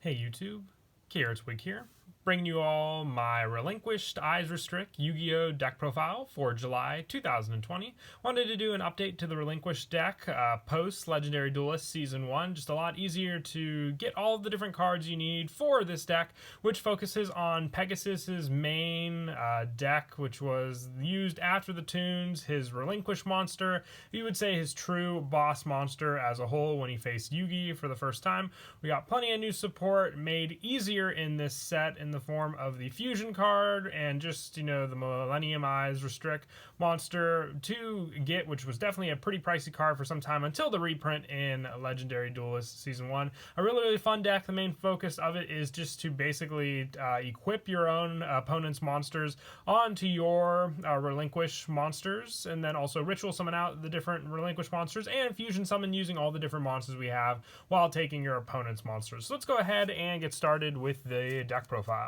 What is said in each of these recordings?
Hey YouTube, Wig here, bringing you all my Relinquished Eyes Restrict Yu-Gi-Oh deck profile for July 2020. Wanted to do an update to the Relinquished deck post Legendary Duelist Season 1. Just a lot easier to get all of the different cards you need for this deck, which focuses on Pegasus's main deck, which was used after the tunes, his Relinquished monster. You would say his true boss monster as a whole when he faced Yugi for the first time. We got plenty of new support made easier in this set in the form of the fusion card and just, the Millennium Eyes Restrict monster to get, which was definitely a pretty pricey card for some time until the reprint in Legendary Duelist Season 1. A really fun deck. The main focus of it is just to basically equip your own opponent's monsters onto your Relinquish monsters, and then also ritual summon out the different Relinquish monsters and fusion summon using all the different monsters we have while taking your opponent's monsters. So let's go ahead and get started with the deck profile.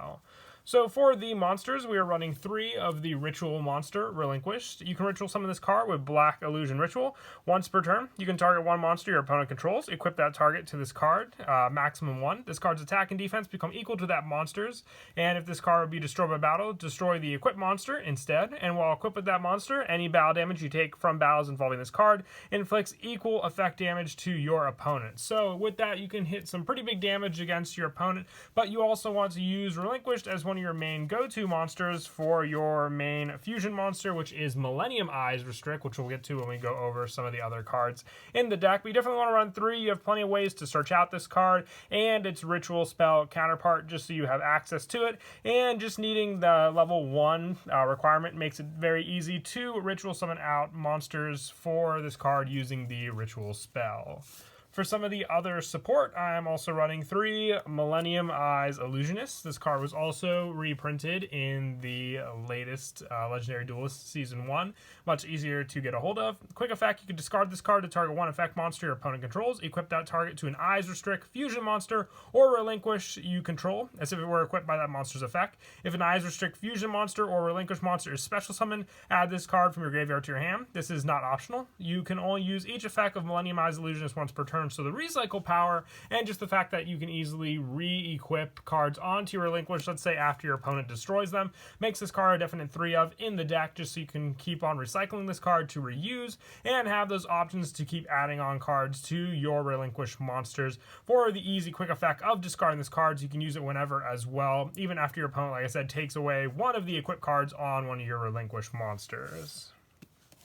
So for the monsters, we are running 3 of the Ritual monster, Relinquished. You can Ritual summon this card with Black Illusion Ritual. Once per turn, you can target one monster your opponent controls, equip that target to this card, maximum 1. This card's attack and defense become equal to that monster's, and if this card would be destroyed by battle, destroy the equipped monster instead, and while equipped with that monster, any battle damage you take from battles involving this card inflicts equal effect damage to your opponent. So with that, you can hit some pretty big damage against your opponent, but you also want to use Relinquished as one of your main go-to monsters for your main fusion monster, which is Millennium Eyes Restrict, which we'll get to when we go over some of the other cards in the deck. But you definitely want to run 3. You have plenty of ways to search out this card and its ritual spell counterpart just so you have access to it, and just needing the level 1 requirement makes it very easy to ritual summon out monsters for this card using the ritual spell. For some of the other support, I'm also running 3 Millennium Eyes Illusionists. This card was also reprinted in the latest Legendary Duelist Season 1. Much easier to get a hold of. Quick effect, you can discard this card to target one effect monster your opponent controls. Equip that target to an Eyes Restrict fusion monster or Relinquish you control, as if it were equipped by that monster's effect. If an Eyes Restrict fusion monster or Relinquish monster is special summoned, add this card from your graveyard to your hand. This is not optional. You can only use each effect of Millennium Eyes Illusionist once per turn. So the recycle power and just the fact that you can easily re-equip cards onto your Relinquish, let's say after your opponent destroys them, makes this card a definite 3 of in the deck, just so you can keep on recycling this card to reuse and have those options to keep adding on cards to your Relinquish monsters. For the easy quick effect of discarding this card, so you can use it whenever as well, even after your opponent, like I said, takes away one of the equipped cards on one of your Relinquish monsters.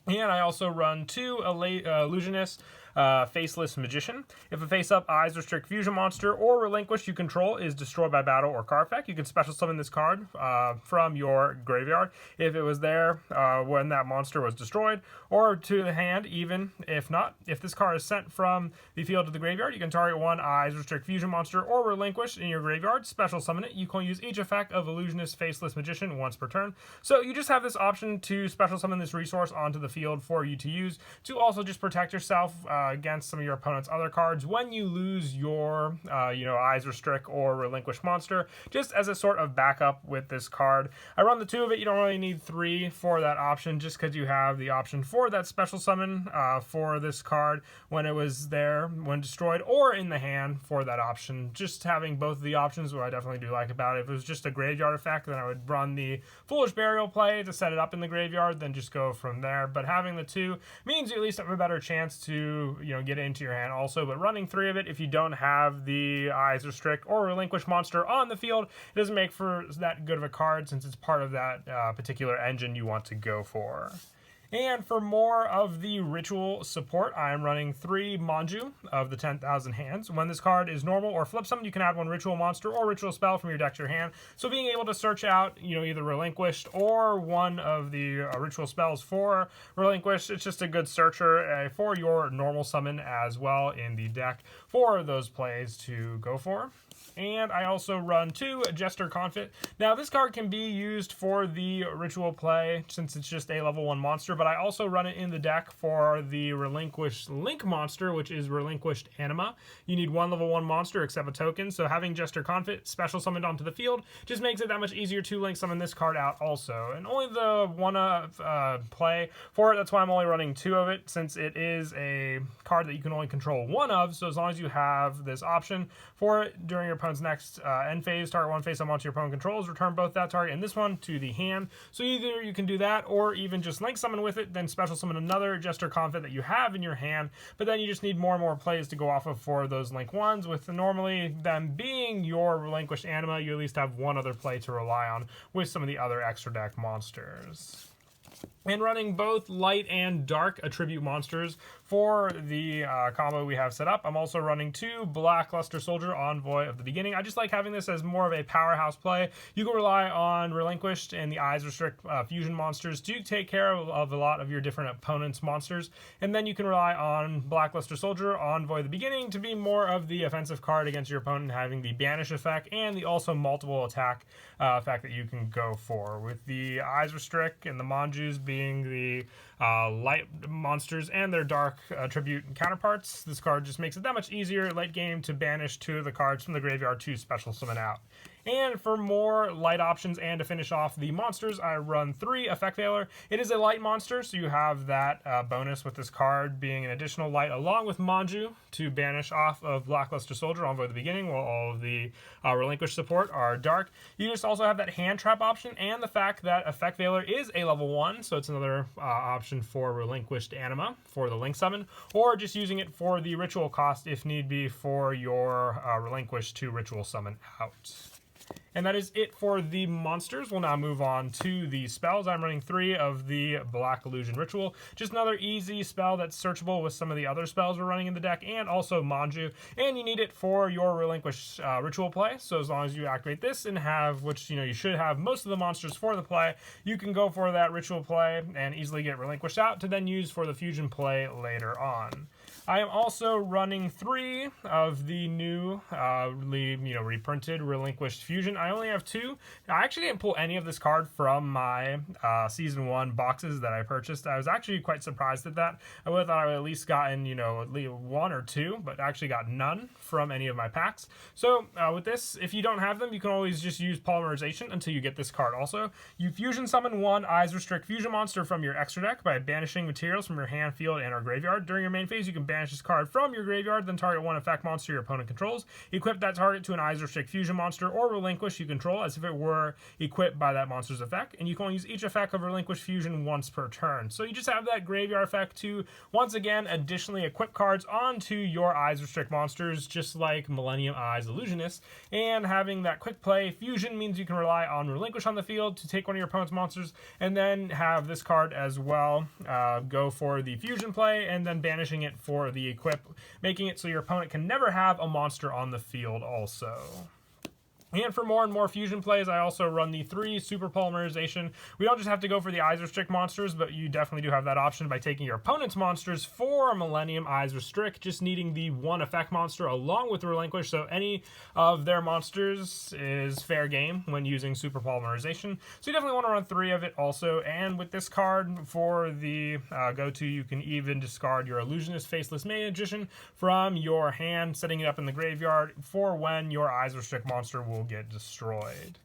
And I also run 2 Illusionists, Faceless Magician. If a face-up Eyes Restrict fusion monster or Relinquish you control is destroyed by battle or card effect, you can special summon this card from your graveyard if it was there when that monster was destroyed, or to the hand even if not. If this card is sent from the field to the graveyard, you can target one Eyes Restrict fusion monster or Relinquish in your graveyard, special summon it. You can use each effect of Illusionist Faceless Magician once per turn. So you just have this option to special summon this resource onto the field for you to use to also just protect yourself against some of your opponent's other cards when you lose your Eyes Restrict or Relinquish monster, just as a sort of backup with this card. I run the 2 of it. You don't really need 3 for that option, just because you have the option for that special summon for this card when it was there when destroyed, or in the hand for that option. Just having both of the options, what I definitely do like about it. If it was just a graveyard effect, then I would run the Foolish Burial play to set it up in the graveyard, then just go from there. But having the 2 means you at least have a better chance to get it into your hand also. But running 3 of it, if you don't have the Eyes Restrict or Relinquish monster on the field, it doesn't make for that good of a card, since it's part of that particular engine you want to go for. And for more of the ritual support, I am running 3 Manju of the 10,000 Hands. When this card is normal or flip summon, you can add one ritual monster or ritual spell from your deck to your hand. So being able to search out, either Relinquished or one of the ritual spells for Relinquished, it's just a good searcher for your normal summon as well in the deck for those plays to go for. And I also run 2 Jester Confit. Now this card can be used for the ritual play since it's just a level 1 monster, but I also run it in the deck for the Relinquished Link monster, which is Relinquished Anima. You need 1 level 1 monster except a token, so having Jester Confit special summoned onto the field just makes it that much easier to link summon this card out also. And only the 1 play for it, that's why I'm only running 2 of it, since it is a card that you can only control 1 of, so as long as you have this option for it during your your opponent's next end phase, target one face-up monster your opponent controls, return both that target and this one to the hand. So either you can do that, or even just link summon with it, then special summon another Jester Confit that you have in your hand, but then you just need more and more plays to go off of for those link ones, with normally them being your Relinquished Anima, you at least have one other play to rely on with some of the other extra deck monsters. And running both light and dark attribute monsters for the combo we have set up. I'm also running 2 Black Luster Soldier Envoy of the Beginning. I just like having this as more of a powerhouse play. You can rely on Relinquished and the Eyes Restrict fusion monsters to take care of a lot of your different opponent's monsters. And then you can rely on Black Luster Soldier Envoy of the Beginning to be more of the offensive card against your opponent, having the Banish effect and the also multiple attack effect that you can go for. With the Eyes Restrict and the Manjus being the light monsters and their dark attribute counterparts, this card just makes it that much easier late game to banish 2 of the cards from the graveyard to special summon out. And for more light options and to finish off the monsters, I run 3 Effect Veiler. It is a light monster, so you have that bonus with this card being an additional light along with Manju to banish off of Black Luster Soldier Envoy at the beginning, while all of the Relinquished support are dark. You just also have that hand trap option and the fact that Effect Veiler is a level 1, so it's another option for Relinquished Anima for the Link Summon, or just using it for the ritual cost if need be for your Relinquished to ritual summon out. And that is it for the monsters. We'll now move on to the spells. I'm running 3 of the Black Illusion Ritual. Just another easy spell that's searchable with some of the other spells we're running in the deck, and also Manju. And you need it for your Relinquished Ritual play. So as long as you activate this and have, which you should have most of the monsters for the play, you can go for that Ritual play and easily get Relinquished out to then use for the Fusion play later on. I am also running 3 of the new, reprinted Relinquished Fusion. I only have 2. I actually didn't pull any of this card from my Season 1 boxes that I purchased. I was actually quite surprised at that. I would have thought I would at least gotten, at least 1 or 2, but actually got none from any of my packs. So with this, if you don't have them, you can always just use Polymerization until you get this card also. You Fusion Summon 1 Eyes Restrict Fusion monster from your extra deck by banishing materials from your hand, field, and or graveyard. During your main phase, you can banish this card from your graveyard, then target 1 effect monster your opponent controls. Equip that target to an Eyes Restrict Fusion monster or Relinquish you control as if it were equipped by that monster's effect, and you can only use each effect of Relinquish Fusion once per turn. So you just have that graveyard effect to, once again, additionally equip cards onto your Eyes Restrict monsters, just like Millennium Eyes Illusionist. And having that quick play Fusion means you can rely on Relinquish on the field to take one of your opponent's monsters, and then have this card as well go for the Fusion play, and then banishing it for the equip, making it so your opponent can never have a monster on the field also. And for more and more fusion plays, I also run the 3 Super Polymerization. We don't just have to go for the Eyes Restrict monsters, but you definitely do have that option by taking your opponent's monsters for Millennium Eyes Restrict, just needing the 1 effect monster along with Relinquish, so any of their monsters is fair game when using Super Polymerization. So you definitely want to run 3 of it also, and with this card for the go-to, you can even discard your Illusionist Faceless Magician from your hand, setting it up in the graveyard for when your Eyes Restrict monster will get destroyed.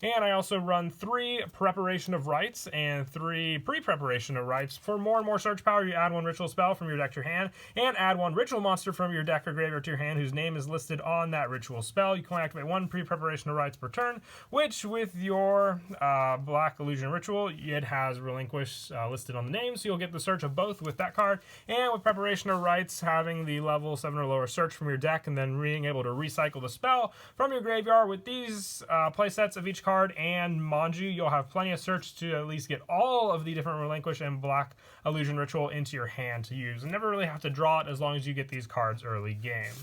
And I also run 3 Preparation of Rites and 3 Pre-Preparation of Rites. For more and more search power, you add 1 ritual spell from your deck to your hand, and add 1 ritual monster from your deck or graveyard to your hand whose name is listed on that ritual spell. You can only activate 1 Pre-Preparation of Rites per turn, which with your Black Illusion Ritual, it has Relinquish listed on the name, so you'll get the search of both with that card. And with Preparation of Rites, having the level 7 or lower search from your deck, and then being able to recycle the spell from your graveyard. With these playsets of each card and Manju, you'll have plenty of search to at least get all of the different Relinquish and Black Illusion Ritual into your hand to use, and never really have to draw it as long as you get these cards early game.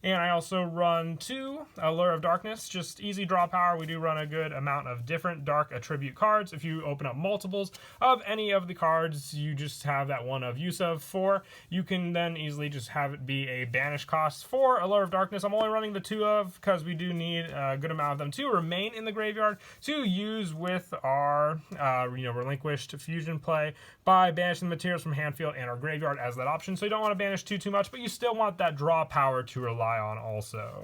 And I also run 2 Allure of Darkness, just easy draw power. We do run a good amount of different dark attribute cards. If you open up multiples of any of the cards you just have that one of use of for, you can then easily just have it be a banish cost for Allure of Darkness. I'm only running the 2 of because we do need a good amount of them to remain in the graveyard to use with our Relinquished Fusion play by banishing the materials from hand, field, and our graveyard as that option. So you don't want to banish too much, but you still want that draw power to rely on also.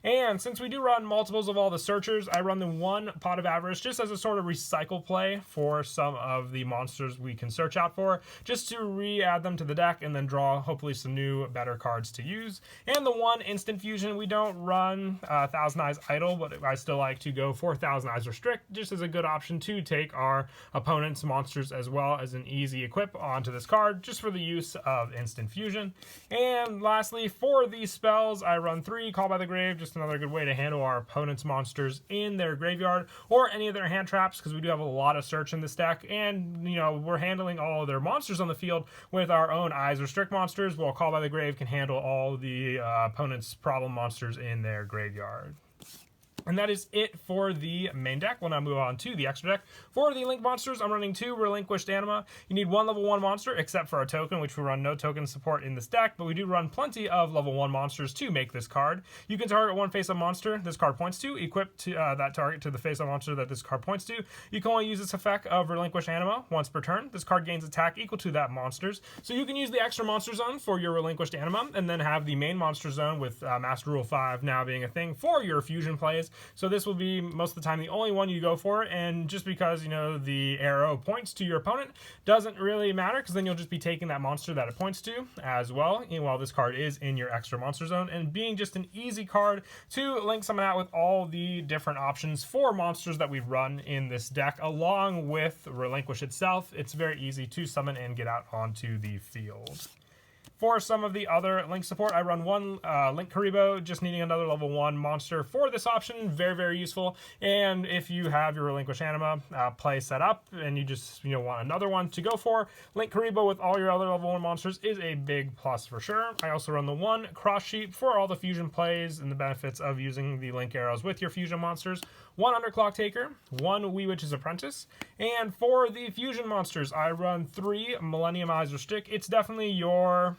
And since we do run multiples of all the searchers, I run the one Pot of Avarice just as a sort of recycle play for some of the monsters we can search out for, just to re-add them to the deck and then draw hopefully some new, better cards to use. And the one Instant Fusion, we don't run Thousand Eyes Idle, but I still like to go for Thousand Eyes Restrict, just as a good option to take our opponent's monsters as well as an easy equip onto this card, just for the use of Instant Fusion. And lastly, for these spells, I run 3 Call by the Grave, just another good way to handle our opponent's monsters in their graveyard or any of their hand traps, because we do have a lot of search in this deck, and you know, we're handling all of their monsters on the field with our own Eyes Restrict monsters, while Call by the Grave can handle all the opponent's problem monsters in their graveyard. And that is it for the main deck. We'll now move on to the extra deck. For the Link monsters, I'm running 2 Relinquished Anima. You need 1 level 1 monster, except for a token, which we run no token support in this deck, but we do run plenty of level 1 monsters to make this card. You can target one face-up monster this card points to, equip that target to the face-up monster that this card points to. You can only use this effect of Relinquished Anima once per turn. This card gains attack equal to that monster's. So you can use the extra monster zone for your Relinquished Anima, and then have the main monster zone with Master Rule 5 now being a thing for your fusion plays. So this will be most of the time the only one you go for, and just because, you know, the arrow points to your opponent doesn't really matter, because then you'll just be taking that monster that it points to as well, while this card is in your extra monster zone, and being just an easy card to link someone out with all the different options for monsters that we run in this deck, along with Relinquish itself. It's very easy to summon and get out onto the field. For some of the other Link support, I run 1 Link Karibo, just needing another level 1 monster for this option. Very, very useful. And if you have your Relinquish Anima play set up and you just want another one to go for, Link Karibo with all your other level 1 monsters is a big plus for sure. I also run the 1 Cross Sheep for all the fusion plays and the benefits of using the Link arrows with your fusion monsters. 1 Underclock Taker, 1 Wee Witch's Apprentice, and for the fusion monsters, I run 3 Millennium Eyes Restrict. It's definitely your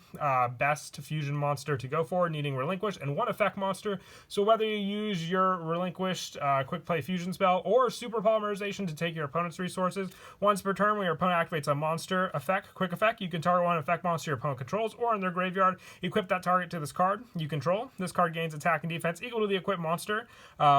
best fusion monster to go for, needing Relinquished, and 1 effect monster. So whether you use your Relinquished quick play fusion spell or super polymerization to take your opponent's resources, once per turn when your opponent activates a monster effect, quick effect, you can target 1 effect monster your opponent controls or in their graveyard, equip that target to this card you control. This card gains attack and defense equal to the equipped monster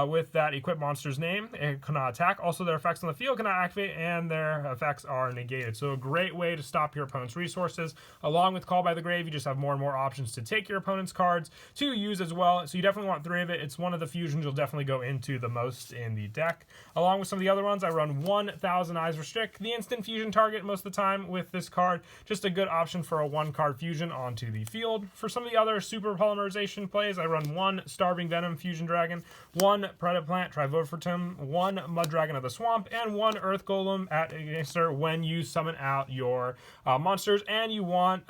with that equipped monster's name. It cannot attack. Also, their effects on the field cannot activate, and their effects are negated. So a great way to stop your opponent's resources. Along with Call by the Grave, you just have more and more options to take your opponent's cards to use as well. So you definitely want 3 of it. It's one of the fusions you'll definitely go into the most in the deck. Along with some of the other ones, I run 1 Thousand Eyes Restrict, the instant fusion target most of the time with this card. Just a good option for a 1-card fusion onto the field. For some of the other super polymerization plays, I run 1 Starving Venom Fusion Dragon, 1 Predaplant Trivovertum, 1 Mud Dragon of the Swamp, and 1 Earth Golem at Ignister when you summon out your monsters and you want,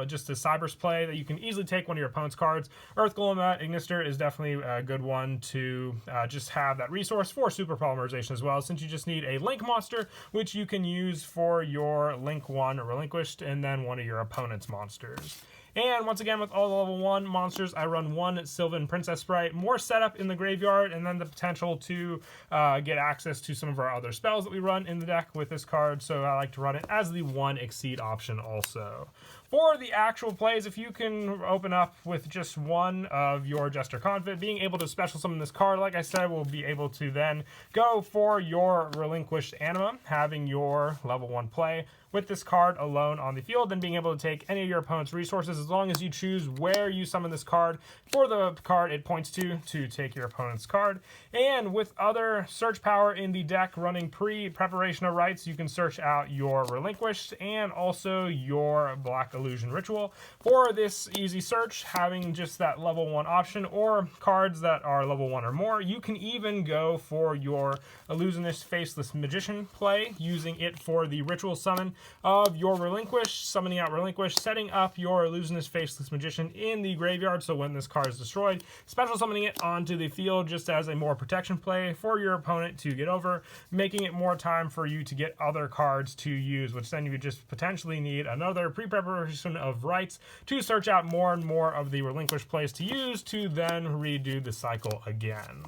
just a Cybers play that you can easily take one of your opponent's cards. Earth Golem at Ignister is definitely a good one to just have that resource for super polymerization as well, since you just need a Link monster, which you can use for your Link 1 Relinquished and then one of your opponent's monsters. And once again, with all the level 1 monsters, I run 1 Sylvan Princess Sprite, more setup in the graveyard, and then the potential to get access to some of our other spells that we run in the deck with this card, so I like to run it as the 1 Exceed option also. For the actual plays, if you can open up with just 1 of your Jester Confident, being able to special summon this card, like I said, we'll be able to then go for your Relinquished Anima, having your level 1 play with this card alone on the field, then being able to take any of your opponent's resources as long as you choose where you summon this card for the card it points to take your opponent's card. And with other search power in the deck running pre-preparation of rites, you can search out your Relinquished and also your Black Illusion Ritual. For this easy search, having just that level 1 option or cards that are level 1 or more, you can even go for your Illusionist Faceless Magician play, using it for the ritual summon of your Relinquish, summoning out Relinquish, setting up your Illusionist Faceless Magician in the graveyard, so when this card is destroyed, special summoning it onto the field just as a more protection play for your opponent to get over, making it more time for you to get other cards to use, which then you would just potentially need another pre-preparation of rites to search out more and more of the Relinquish plays to use to then redo the cycle again.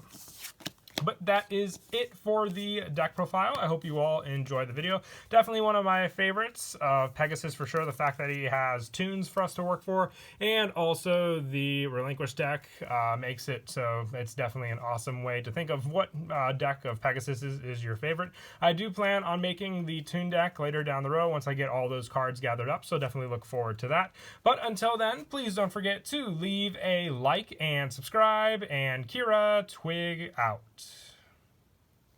But that is it for the deck profile. I hope you all enjoyed the video. Definitely one of my favorites of Pegasus for sure. The fact that he has tunes for us to work for, and also the Relinquished deck makes it so it's definitely an awesome way to think of what deck of Pegasus is your favorite. I do plan on making the tune deck later down the road once I get all those cards gathered up, so definitely look forward to that. But until then, please don't forget to leave a like and subscribe, and Kira Twig out.